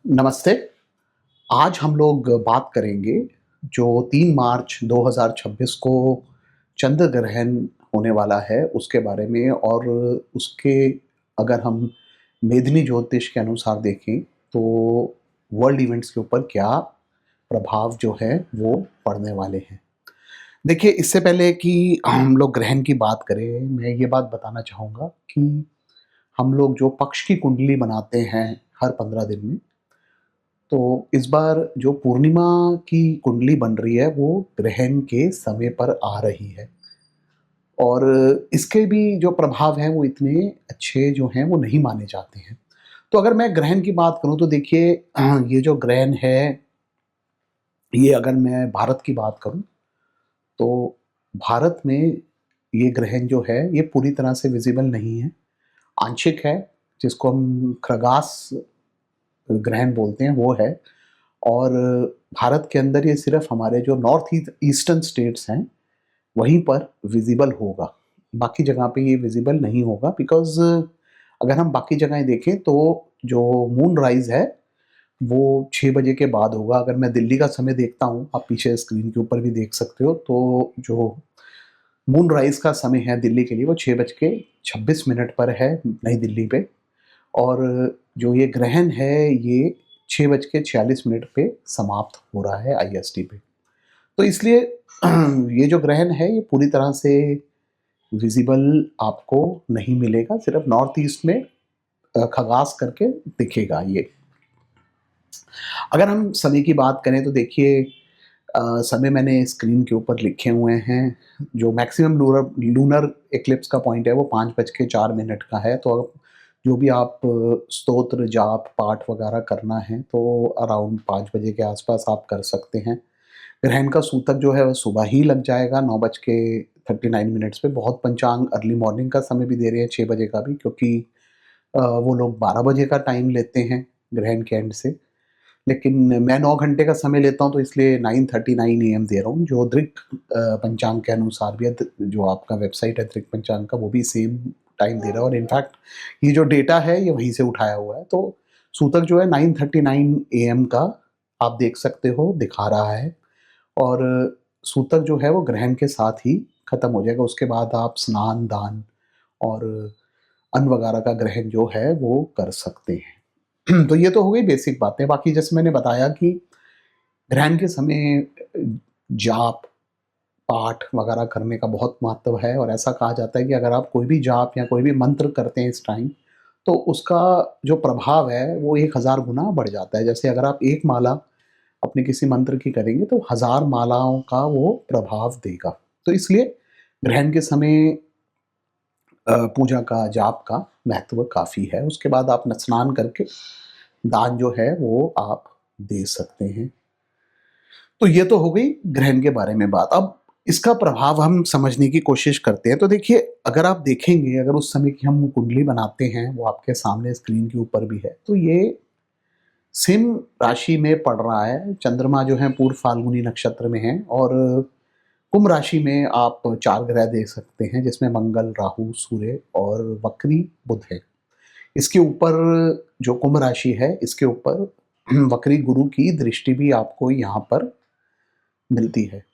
नमस्ते। आज हम लोग बात करेंगे जो 3 मार्च 2026 को चंद्र ग्रहण होने वाला है उसके बारे में और उसके अगर हम मेदिनी ज्योतिष के अनुसार देखें तो वर्ल्ड इवेंट्स के ऊपर क्या प्रभाव जो है वो पड़ने वाले हैं। देखिए, इससे पहले कि हम लोग ग्रहण की बात करें, मैं ये बात बताना चाहूँगा कि हम लोग जो पक्ष की कुंडली बनाते हैं हर 15 दिन में, तो इस बार जो पूर्णिमा की कुंडली बन रही है वो ग्रहण के समय पर आ रही है और इसके भी जो प्रभाव हैं वो इतने अच्छे जो हैं वो नहीं माने जाते हैं। तो अगर मैं ग्रहण की बात करूँ तो देखिए, ये जो ग्रहण है, ये अगर मैं भारत की बात करूँ तो भारत में ये ग्रहण जो है ये पूरी तरह से विज़िबल नहीं है, आंशिक है, जिसको हम खग्रास ग्रहण बोलते हैं वो है। और भारत के अंदर ये सिर्फ़ हमारे जो नॉर्थ ईस्टर्न स्टेट्स हैं, वहीं पर विज़िबल होगा। बाकी जगह पे ये विज़िबल नहीं होगा बिकॉज़ अगर हम बाकी जगहें देखें तो जो मून राइज़ है, वो 6 बजे के बाद होगा। अगर मैं दिल्ली का समय देखता हूँ, आप पीछे स्क्रीन के ऊपर भी देख सकते हो, तो जो मून राइज़ का समय है दिल्ली के लिए वो 6 बज के 26 मिनट पर है नई दिल्ली पे। और जो ये ग्रहण है ये 6 बज के 46 मिनट पे समाप्त हो रहा है आईएसटी पे। तो इसलिए ये जो ग्रहण है ये पूरी तरह से विज़िबल आपको नहीं मिलेगा, सिर्फ़ नॉर्थ ईस्ट में खगास करके दिखेगा ये। अगर हम समय की बात करें तो देखिए, समय मैंने स्क्रीन के ऊपर लिखे हुए हैं। जो मैक्सिमम लूनर एक्लिप्स का पॉइंट है वो 5 बज के 4 मिनट का है। तो अब जो भी आप स्तोत्र, जाप, पाठ वगैरह करना है तो अराउंड 5 बजे के आस-पास आप कर सकते हैं। ग्रहण का सूतक जो है वो सुबह ही लग जाएगा 9 बज के 39 मिनट्स पे। बहुत पंचांग अर्ली मॉर्निंग का समय भी दे रहे हैं 6 बजे का भी, क्योंकि वो लोग 12 बजे का टाइम लेते हैं ग्रहण के एंड से। लेकिन मैं 9 घंटे का समय लेता हूँ तो इसलिए 9:39 एएम दे रहा हूँ, जो दृक पंचांग के अनुसार भी है। जो आपका वेबसाइट है दृक पंचांग का, वो भी सेम टाइम दे रहा है और इनफैक्ट ये जो डेटा है ये वहीं से उठाया हुआ है। तो सूतक जो है 9:39 एएम का आप देख सकते हो दिखा रहा है और सूतक जो है वो ग्रहण के साथ ही खत्म हो जाएगा। उसके बाद आप स्नान, दान और अन्न वगैरह का ग्रहण जो है वो कर सकते हैं। तो ये तो हो गई बेसिक बातें। बाकी जैसे मैंने बताया कि ग्रहण के समय जाप, पाठ वगैरह करने का बहुत महत्व है और ऐसा कहा जाता है कि अगर आप कोई भी जाप या कोई भी मंत्र करते हैं इस टाइम, तो उसका जो प्रभाव है वो 1000 गुना बढ़ जाता है। जैसे अगर आप 1 माला अपने किसी मंत्र की करेंगे तो 1000 मालाओं का वो प्रभाव देगा। तो इसलिए ग्रहण के समय पूजा का, जाप का महत्व काफ़ी है। उसके बाद आप न स्नान करके दान जो है वो आप दे सकते हैं। तो ये तो हो गई ग्रहण के बारे में बात। अब इसका प्रभाव हम समझने की कोशिश करते हैं। तो देखिए, अगर आप देखेंगे, अगर उस समय की हम कुंडली बनाते हैं, वो आपके सामने स्क्रीन के ऊपर भी है, तो ये सिंह राशि में पड़ रहा है। चंद्रमा जो है पूर्व फाल्गुनी नक्षत्र में है और कुंभ राशि में आप 4 ग्रह देख सकते हैं, जिसमें मंगल, राहु, सूर्य और वक्री बुध है। इसके ऊपर जो कुंभ राशि है, इसके ऊपर वक्री गुरु की दृष्टि भी आपको यहाँ पर मिलती है।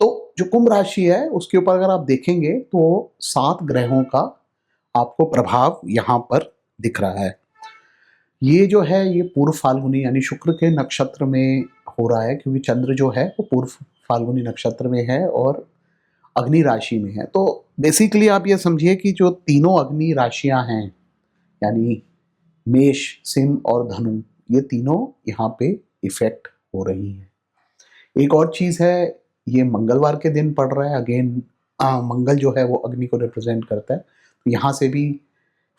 तो जो कुंभ राशि है उसके ऊपर अगर आप देखेंगे तो 7 ग्रहों का आपको प्रभाव यहाँ पर दिख रहा है। ये जो है ये पूर्व फाल्गुनी यानी शुक्र के नक्षत्र में हो रहा है, क्योंकि चंद्र जो है वो पूर्व फाल्गुनी नक्षत्र में है और अग्नि राशि में है। तो बेसिकली आप ये समझिए कि जो तीनों अग्नि राशियां हैं, यानी मेष, सिंह और धनु, ये तीनों यहाँ पे इफेक्ट हो रही हैं। एक और चीज़ है, ये मंगलवार के दिन पड़ रहा है। अगेन मंगल जो है वो अग्नि को रिप्रेजेंट करता है, तो यहाँ से भी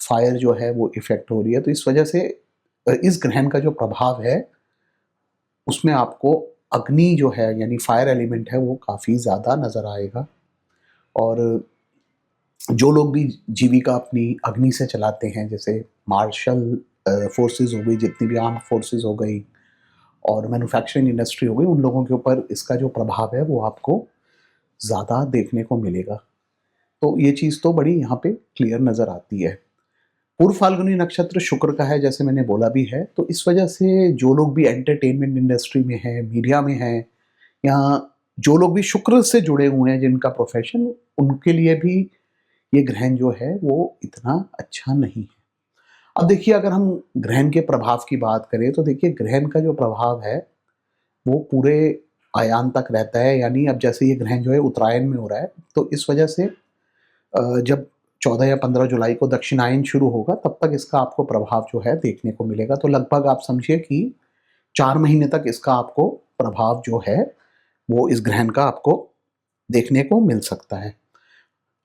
फायर जो है वो इफेक्ट हो रही है। तो इस वजह से इस ग्रहण का जो प्रभाव है उसमें आपको अग्नि जो है यानी फायर एलिमेंट है वो काफ़ी ज़्यादा नज़र आएगा। और जो लोग भी जीविका अपनी अग्नि से चलाते हैं, जैसे मार्शल फोर्सेस हो गई, जितनी भी आर्म्ड फोर्सेस हो गई और मैन्युफैक्चरिंग इंडस्ट्री हो गई, उन लोगों के ऊपर इसका जो प्रभाव है वो आपको ज़्यादा देखने को मिलेगा। तो ये चीज़ तो बड़ी यहाँ पे क्लियर नज़र आती है। पूर्व फाल्गुनी नक्षत्र शुक्र का है, जैसे मैंने बोला भी है, तो इस वजह से जो लोग भी एंटरटेनमेंट इंडस्ट्री में हैं, मीडिया में हैं, या जो लोग भी शुक्र से जुड़े हुए हैं जिनका प्रोफ़ेशन, उनके लिए भी ये ग्रहण जो है वो इतना अच्छा नहीं है। अब देखिए, अगर हम ग्रहण के प्रभाव की बात करें तो देखिए, ग्रहण का जो प्रभाव है वो पूरे अयान तक रहता है, यानी अब जैसे ये ग्रहण जो है उत्तरायण में हो रहा है, तो इस वजह से जब 14 या 15 जुलाई को दक्षिणायन शुरू होगा, तब तक इसका आपको प्रभाव जो है देखने को मिलेगा। तो लगभग आप समझिए कि 4 महीने तक इसका आपको प्रभाव जो है वो इस ग्रहण का आपको देखने को मिल सकता है।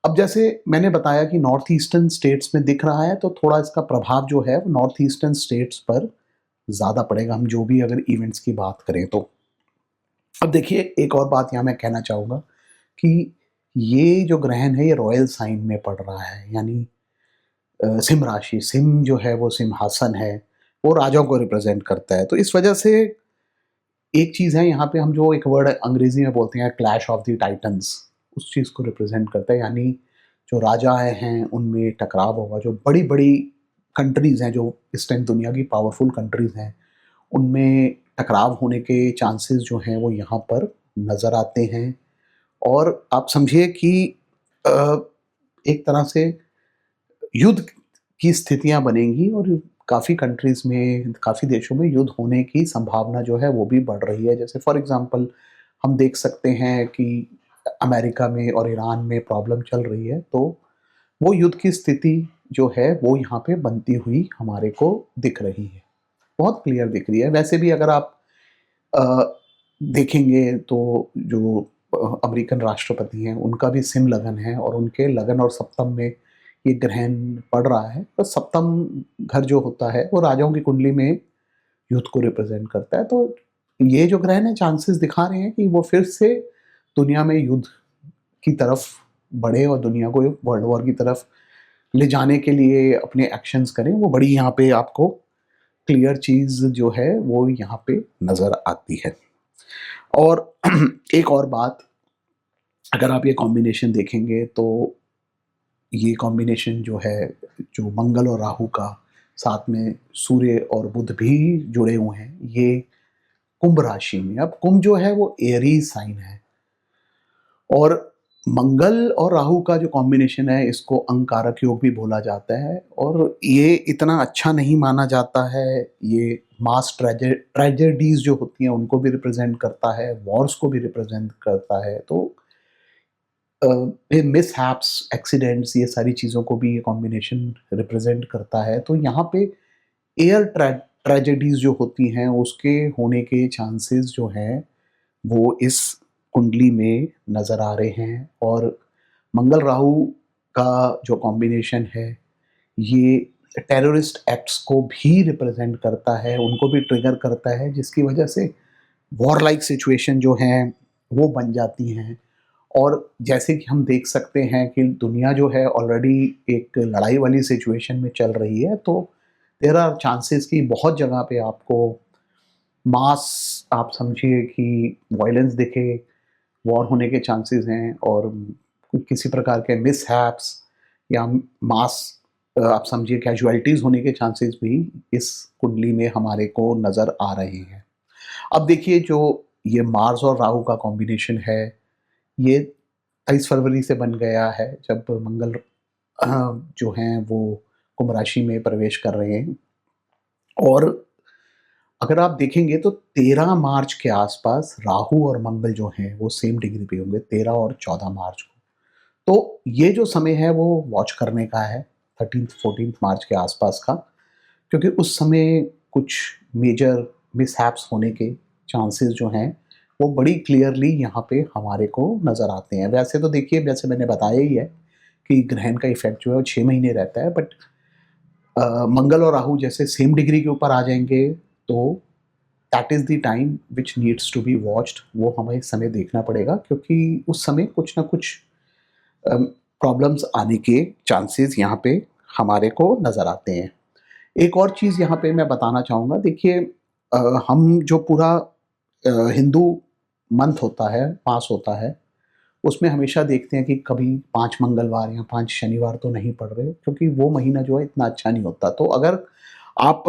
अब जैसे मैंने बताया कि नॉर्थ ईस्टर्न स्टेट्स में दिख रहा है, तो थोड़ा इसका प्रभाव जो है वो नॉर्थ ईस्टर्न स्टेट्स पर ज़्यादा पड़ेगा, हम जो भी अगर इवेंट्स की बात करें तो। अब देखिए, एक और बात यहाँ मैं कहना चाहूँगा कि ये जो ग्रहण है ये रॉयल साइन में पड़ रहा है, यानी सिंह राशि। सिंह जो है वो सिंहासन है, वो राजाओं को रिप्रेज़ेंट करता है। तो इस वजह से एक चीज़ है यहाँ पे, हम जो एक वर्ड अंग्रेज़ी में बोलते हैं क्लैश ऑफ द टाइटन्स, उस चीज़ को रिप्रेज़ेंट करता है, यानी जो राजा हैं उनमें टकराव होगा। जो बड़ी-बड़ी कंट्रीज़ हैं, जो इस टाइम दुनिया की पावरफुल कंट्रीज़ हैं, उनमें टकराव होने के चांसेस जो हैं वो यहाँ पर नज़र आते हैं। और आप समझिए कि अ, एक तरह से युद्ध की स्थितियाँ बनेंगी, और काफ़ी कंट्रीज़ में, काफ़ी देशों में युद्ध होने की संभावना जो है वो भी बढ़ रही है। जैसे फॉर एग्ज़ाम्पल हम देख सकते हैं कि अमेरिका में और ईरान में प्रॉब्लम चल रही है, तो वो युद्ध की स्थिति जो है वो यहाँ पे बनती हुई हमारे को दिख रही है। बहुत क्लियर दिख रही है। वैसे भी अगर आप अ, देखेंगे तो जो अमेरिकन राष्ट्रपति हैं, उनका भी सिम लगन है, और उनके लगन और सप्तम में ये ग्रहण पड़ रहा है। तो सप्तम घर जो होता है वो राजाओं की कुंडली में युद्ध को रिप्रेजेंट करता है। तो ये जो ग्रहण है, चांसेस दिखा रहे हैं कि वो फिर से दुनिया में युद्ध की तरफ बढ़े, और दुनिया को वर्ल्ड वॉर की तरफ ले जाने के लिए अपने एक्शंस करें। वो बड़ी यहाँ पे आपको क्लियर चीज़ जो है वो यहाँ पे नज़र आती है। और एक और बात, अगर आप ये कॉम्बिनेशन देखेंगे तो ये कॉम्बिनेशन जो है, जो मंगल और राहु का, साथ में सूर्य और बुध भी जुड़े हुए हैं, ये कुंभ राशि में। अब कुंभ जो है वो एरीज साइन है, और मंगल और राहु का जो कॉम्बिनेशन है इसको अंगारक योग भी बोला जाता है, और ये इतना अच्छा नहीं माना जाता है। ये मास ट्रेजेडीज जो होती हैं उनको भी रिप्रेजेंट करता है, वॉर्स को भी रिप्रेजेंट करता है। तो ये मिसहैप्स, एक्सीडेंट्स, ये सारी चीज़ों को भी ये कॉम्बिनेशन रिप्रेजेंट करता है। तो यहाँ पे एयर ट्रेजेडीज जो होती हैं उसके होने के चांसेस जो हैं वो इस कुंडली में नज़र आ रहे हैं। और मंगल राहु का जो कॉम्बिनेशन है ये टेररिस्ट एक्ट्स को भी रिप्रेजेंट करता है, उनको भी ट्रिगर करता है, जिसकी वजह से वॉर लाइक सिचुएशन जो हैं वो बन जाती हैं। और जैसे कि हम देख सकते हैं कि दुनिया जो है ऑलरेडी एक लड़ाई वाली सिचुएशन में चल रही है, तो देयर आर चांसेस कि बहुत जगह पे आपको मास, आप समझिए कि वायलेंस दिखे, वॉर होने के चांसेस हैं, और किसी प्रकार के मिसहैप्स या मास, आप समझिए कैजुअलिटीज़ होने के चांसेस भी इस कुंडली में हमारे को नज़र आ रहे हैं। अब देखिए, जो ये मार्स और राहु का कॉम्बिनेशन है, ये 23 फरवरी से बन गया है, जब मंगल जो हैं वो कुंभ राशि में प्रवेश कर रहे हैं। और अगर आप देखेंगे तो 13 मार्च के आसपास राहु और मंगल जो हैं वो सेम डिग्री पे होंगे, 13 और 14 मार्च को। तो ये जो समय है वो वॉच करने का है, 13th-14th मार्च के आसपास का, क्योंकि उस समय कुछ मेजर मिसहैप्स होने के चांसेस जो हैं वो बड़ी क्लियरली यहाँ पे हमारे को नज़र आते हैं। वैसे तो देखिए, वैसे मैंने बताया ही है कि ग्रहण का इफ़ेक्ट जो है वो 6 महीने रहता है, बट मंगल और राहु जैसे सेम डिग्री के ऊपर आ जाएँगे, तो that is the time which needs to be watched. वो हमें समय देखना पड़ेगा, क्योंकि उस समय कुछ ना कुछ प्रॉब्लम्स आने के चांसेस यहाँ पे हमारे को नज़र आते हैं। एक और चीज़ यहाँ पे मैं बताना चाहूँगा, देखिए हम जो पूरा हिंदू मंथ होता है, मास होता है, उसमें हमेशा देखते हैं कि कभी 5 मंगलवार या 5 शनिवार तो नहीं पड़ रहे, क्योंकि वो महीना जो है इतना अच्छा नहीं होता। तो अगर आप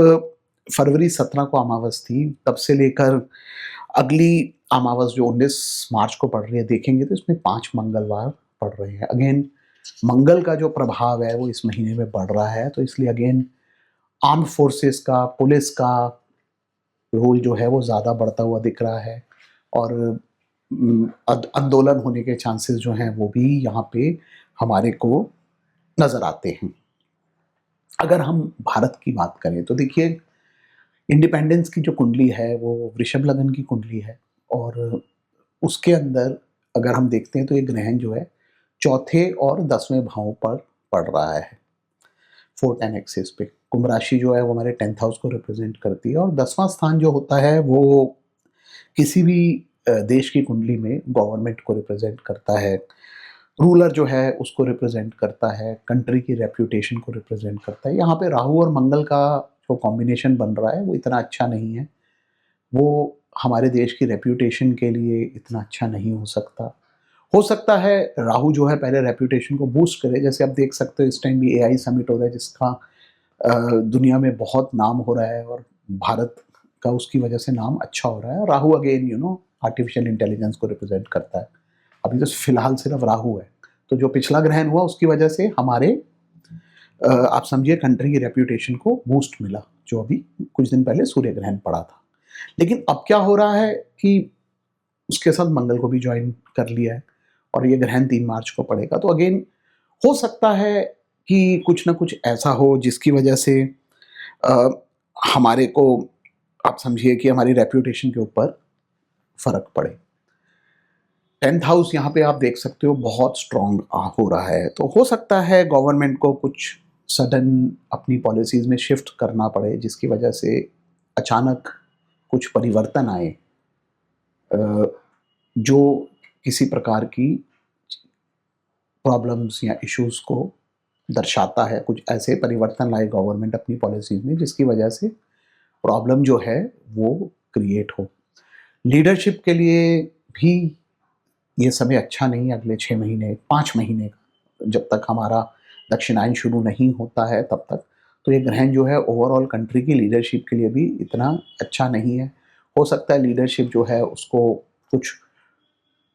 फरवरी 17 को अमावस थी, तब से लेकर अगली अमावस जो 19 मार्च को पड़ रही है, देखेंगे तो इसमें 5 मंगलवार पड़ रहे हैं। अगेन मंगल का जो प्रभाव है वो इस महीने में बढ़ रहा है, तो इसलिए अगेन आर्म्ड फोर्सेस का, पुलिस का रोल जो है वो ज़्यादा बढ़ता हुआ दिख रहा है, और आंदोलन होने के चांसेस जो हैं वो भी यहाँ पे हमारे को नज़र आते हैं। अगर हम भारत की बात करें तो देखिए, इंडिपेंडेंस की जो कुंडली है वो वृषभ लगन की कुंडली है, और उसके अंदर अगर हम देखते हैं तो ये ग्रहण जो है चौथे और 10वें भाव पर पड़ रहा है, 4-10 एक्सिस पे। कुंभ राशि जो है वो हमारे 10th हाउस को रिप्रेजेंट करती है, और 10वां स्थान जो होता है वो किसी भी देश की कुंडली में गवर्नमेंट को रिप्रेजेंट करता है, रूलर जो है उसको रिप्रेजेंट करता है, कंट्री की रेप्यूटेशन को रिप्रेजेंट करता है। यहाँ पे राहु और मंगल का जो कॉम्बिनेशन बन रहा है वो इतना अच्छा नहीं है, वो हमारे देश की रेप्यूटेशन के लिए इतना अच्छा नहीं हो सकता है राहु जो है पहले रेप्यूटेशन को बूस्ट करे, जैसे आप देख सकते हो इस टाइम भी एआई समिट हो रहा है जिसका दुनिया में बहुत नाम हो रहा है, और भारत का उसकी वजह से नाम अच्छा हो रहा है। राहु अगेन आर्टिफिशियल इंटेलिजेंस को रिप्रेजेंट करता है। अभी तो फिलहाल सिर्फ राहु है, तो जो पिछला ग्रहण हुआ उसकी वजह से हमारे आप समझिए कंट्री की रेप्यूटेशन को बूस्ट मिला, जो अभी कुछ दिन पहले सूर्य ग्रहण पड़ा था। लेकिन अब क्या हो रहा है कि उसके साथ मंगल को भी ज्वाइन कर लिया है, और ये ग्रहण 3 मार्च को पड़ेगा। तो अगेन हो सकता है कि कुछ ना कुछ ऐसा हो जिसकी वजह से अ, हमारे को आप समझिए कि हमारी रेप्यूटेशन के ऊपर फ़र्क पड़े। 10th हाउस यहाँ पे आप देख सकते हो बहुत स्ट्रॉन्ग हो रहा है, तो हो सकता है गवर्नमेंट को कुछ सडन अपनी पॉलिसीज़ में शिफ्ट करना पड़े, जिसकी वजह से अचानक कुछ परिवर्तन आए, अ, जो किसी प्रकार की प्रॉब्लम्स या इश्यूज़ को दर्शाता है। कुछ ऐसे परिवर्तन लाए गवर्नमेंट अपनी पॉलिसीज़ में जिसकी वजह से प्रॉब्लम जो है वो क्रिएट हो। लीडरशिप के लिए भी ये समय अच्छा नहीं है, अगले 6 महीने, 5 महीने जब तक हमारा दक्षिणायन शुरू नहीं होता है तब तक। तो ये ग्रहण जो है ओवरऑल कंट्री की लीडरशिप के लिए भी इतना अच्छा नहीं है। हो सकता है लीडरशिप जो है उसको कुछ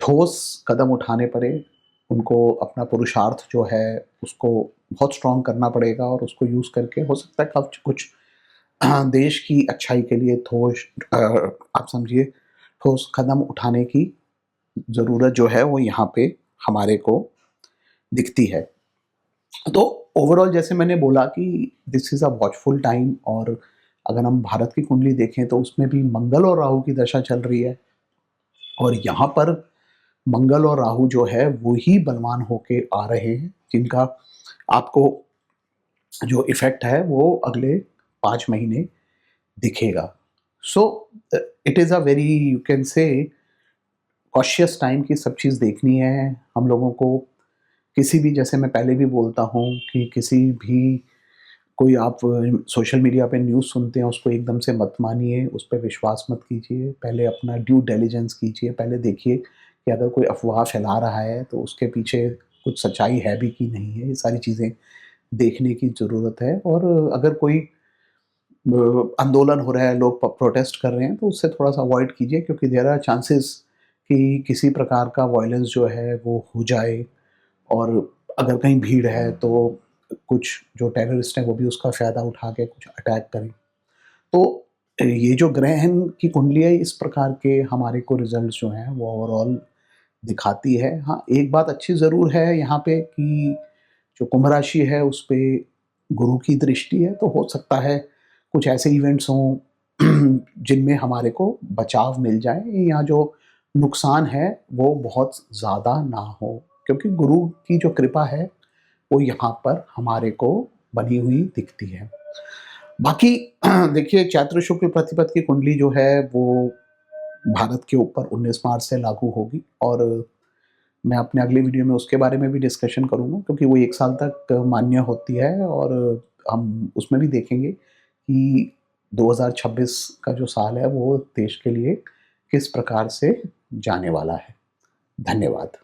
ठोस कदम उठाने पड़े, उनको अपना पुरुषार्थ जो है उसको बहुत स्ट्रॉन्ग करना पड़ेगा, और उसको यूज़ करके हो सकता है कुछ कुछ देश की अच्छाई के लिए आप समझिए ठोस कदम उठाने की ज़रूरत जो है वो यहाँ पे हमारे को दिखती है। तो ओवरऑल जैसे मैंने बोला कि this is a watchful time, और अगर हम भारत की कुंडली देखें तो उसमें भी मंगल और राहु की दशा चल रही है, और यहाँ पर मंगल और राहु जो है वो ही बलवान होके आ रहे हैं, जिनका आपको जो इफ़ेक्ट है वो अगले 5 महीने दिखेगा। So it is a very you can say cautious time की सब चीज़ देखनी है हम लोगों को। किसी भी, जैसे मैं पहले भी बोलता हूँ कि किसी भी कोई आप सोशल मीडिया पे न्यूज़ सुनते हैं उसको एकदम से मत मानिए, उस पे विश्वास मत कीजिए। पहले अपना ड्यू डिलिजेंस कीजिए, पहले देखिए कि अगर कोई अफ़वाह फैला रहा है तो उसके पीछे कुछ सच्चाई है भी कि नहीं है। ये सारी चीज़ें देखने की ज़रूरत है, और अगर कोई आंदोलन हो रहा है, लोग प्रोटेस्ट कर रहे हैं, तो उससे थोड़ा-सा अवॉइड कीजिए, क्योंकि देयर आर चांसेस कि किसी प्रकार का वायलेंस जो है वो हो जाए, और अगर कहीं भीड़ है तो कुछ जो टेररिस्ट हैं वो भी उसका फ़ायदा उठा के कुछ अटैक करें। तो ये जो ग्रहण की कुंडली है इस प्रकार के हमारे को रिज़ल्ट्स जो हैं वो ओवरऑल दिखाती है। हाँ, एक बात अच्छी ज़रूर है यहाँ पे कि जो कुंभ राशि है उस पे गुरु की दृष्टि है, तो हो सकता है कुछ ऐसे इवेंट्स हों जिनमें हमारे को बचाव मिल जाए, या जो नुकसान है वो बहुत ज़्यादा ना हो, क्योंकि गुरु की जो कृपा है वो यहाँ पर हमारे को बनी हुई दिखती है। बाकी देखिए, चैत्र शुक्ल प्रतिपद की कुंडली जो है वो भारत के ऊपर 19 मार्च से लागू होगी, और मैं अपने अगले वीडियो में उसके बारे में भी डिस्कशन करूँगा, क्योंकि वो 1 साल तक मान्य होती है, और हम उसमें भी देखेंगे कि 2026 का जो साल है वो देश के लिए किस प्रकार से जाने वाला है। धन्यवाद।